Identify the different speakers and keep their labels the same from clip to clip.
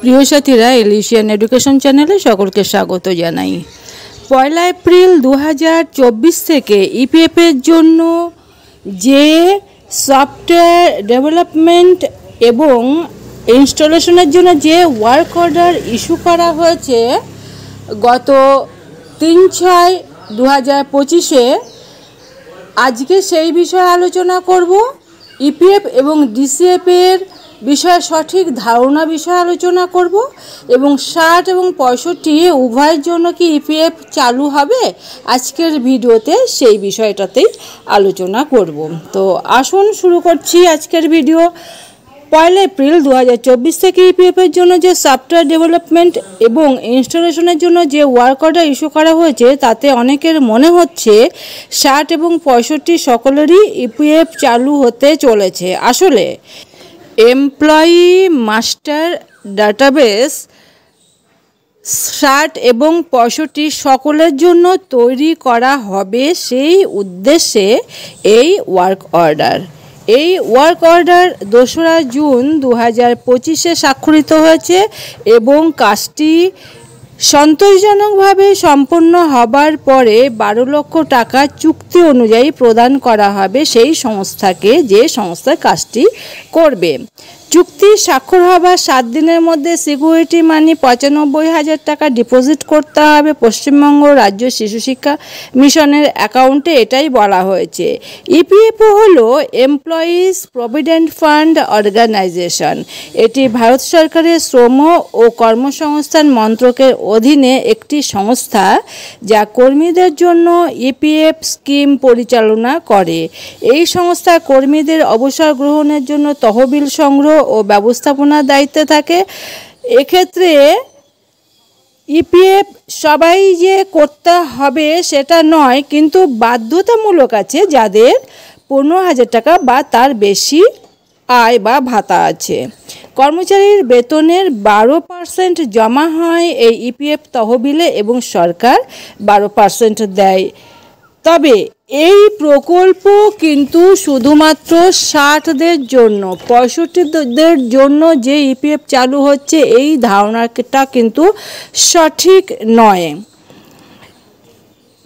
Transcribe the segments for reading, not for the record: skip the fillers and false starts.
Speaker 1: প্রিয় সাথীরা, এলিশিয়ান এডুকেশন চ্যানেলে সকলকে স্বাগত জানাই। 1 এপ্রিল 2024 থেকে ইপিএফ এর জন্য যে সফটওয়্যার ডেভেলপমেন্ট এবং ইনস্টলেশনের জন্য যে ওয়ার্ক অর্ডার ইস্যু করা হয়েছে গত 3/6/2025-এ, আজকে সেই বিষয়ে আলোচনা করব। ইপিএফ এবং ডিসিএফ এর বিষয়ে সঠিক ধারণা বিষয়ে আলোচনা করব এবং 60 এবং 65 উভয়ের জন্য কি ইপিএফ চালু হবে, আজকের ভিডিওতে সেই বিষয়টাতেই আলোচনা করব। তো আসুন শুরু করছি আজকের ভিডিও। 1 এপ্রিল 2024 থেকে ইপিএফ এর জন্য যে সফটওয়্যার ডেভেলপমেন্ট এবং ইনস্টলেশনের জন্য যে ওয়ার্ক অর্ডার ইস্যু করা হয়েছে, তাতে অনেকের মনে হচ্ছে 60 এবং 65 সকলেরই ইপিএফ চালু হতে চলেছে। আসলে এমপ্লয়ি মাস্টার ডাটাবেস 60 এবং 65 সকলের জন্য তৈরি করা হবে, সেই উদ্দেশ্যে এই ওয়ার্ক অর্ডার। এই ওয়ার্ক অর্ডার 2রা জুন 2025-এ স্বাক্ষরিত হয়েছে এবং কাজটি সন্তোষজনকভাবে সম্পন্ন হবার পরে 12 লক্ষ টাকা চুক্তি অনুযায়ী প্রদান করা হবে সেই সংস্থাকে, যে সংস্থা কাজটি করবে। চুক্তি স্বাক্ষর হবার 7 দিনের মধ্যে সিকিউরিটি মানি 95,000 টাকা ডিপোজিট করতে হবে পশ্চিমবঙ্গ রাজ্য শিশু শিক্ষা মিশনের অ্যাকাউন্টে, এটাই বলা হয়েছে। ইপিএফও হলো এমপ্লয়িজ প্রভিডেন্ট ফান্ড অর্গানাইজেশন। এটি ভারত সরকারের শ্রম ও কর্মসংস্থান মন্ত্রকের অধীনে একটি সংস্থা, যা কর্মীদের জন্য ইপিএফ স্কিম পরিচালনা করে। এই সংস্থা কর্মীদের অবসর গ্রহণের জন্য তহবিল সংগ্রহ ও ব্যবস্থাপনার দায়িত্বে থাকে। এক্ষেত্রে ইপিএফ সবাই যে করতে হবে সেটা নয়, কিন্তু বাধ্যতামূলক আছে যাদের 15,000 টাকা বা তার বেশি আয় বা ভাতা আছে। কর্মচারীর বেতনের 12% জমা হয় এই ইপিএফ তহবিলে এবং সরকার 12% দেয়। তবে এই প্রকল্প কিন্তু শুধুমাত্র 60দের জন্য, 65দের জন্য যে ইপিএফ চালু হচ্ছে এই ধারণাটা কিন্তু সঠিক নয়।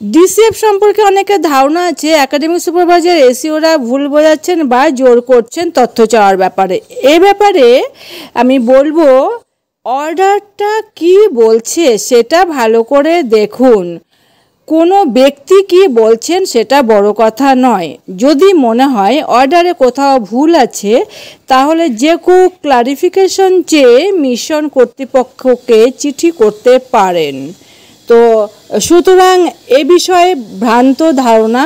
Speaker 1: ডিসিএফ সম্পর্কে অনেকের ধারণা আছে একাডেমিক সুপারভাইজার এসিওরা ভুল বোঝাচ্ছেন বা জোর করছেন তথ্য চাওয়ার ব্যাপারে। এ ব্যাপারে আমি বলবো, অর্ডারটা কি বলছে সেটা ভালো করে দেখুন। কোনো ব্যক্তি কি বলছেন সেটা বড় কথা নয়। যদি মনে হয় অর্ডারে কোথাও ভুল আছে, তাহলে যে কেউ ক্লারিফিকেশন চেয়ে মিশন কর্তৃপক্ষকে চিঠি করতে পারেন। তো সুতরাং এ বিষয়ে ভ্রান্ত ধারণা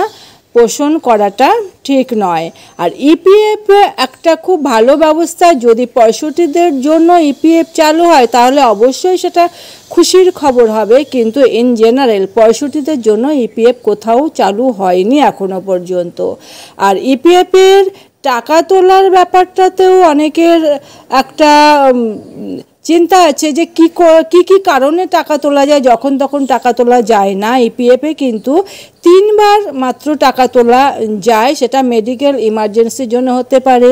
Speaker 1: পোষণ করাটা ঠিক নয়। আর ইপিএফ একটা খুব ভালো ব্যবস্থা। যদি 65দের জন্য ইপিএফ চালু হয় তাহলে অবশ্যই সেটা খুশির খবর হবে, কিন্তু ইন জেনারেল 65দের জন্য ইপিএফ কোথাও চালু হয়নি এখনো পর্যন্ত। আর ইপিএফের টাকা তোলার ব্যাপারটাতেও অনেকের একটা চিন্তা আছে যে কি কারণে টাকা তোলা যায়, যখন তখন টাকা তোলা যায় না। ইপিএফে কিন্তু 3 বার মাত্র টাকা তোলা যায়। সেটা মেডিকেল ইমার্জেন্সির জন্য হতে পারে,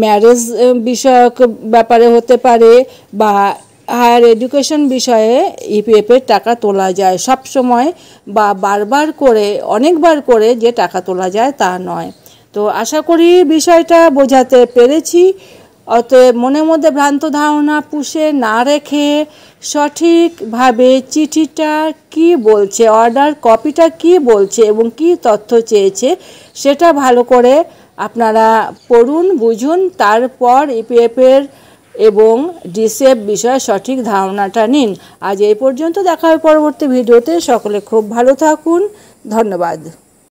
Speaker 1: ম্যারেজ বিষয়ক ব্যাপারে হতে পারে, বা হায়ার এডুকেশন বিষয়ে ইপিএফের টাকা তোলা যায় সব সময়, বা বারবার করে অনেকবার করে যে টাকা তোলা যায় তা নয়। তো আশা করি বিষয়টা বোঝাতে পেরেছি। অতএব মনের মধ্যে ভ্রান্ত ধারণা পুষে না রেখে সঠিকভাবে চিঠিটা কি বলছে, অর্ডার কপিটা কি বলছে এবং কি তথ্য চেয়েছে সেটা ভালো করে আপনারা পড়ুন, বুঝুন, তারপর ইপিএফের এবং ডিসিএফ বিষয়ে সঠিক ধারণাটা নিন। আজ এই পর্যন্ত, দেখা হবে পরবর্তী ভিডিওতে। সকলে খুব ভালো থাকুন, ধন্যবাদ।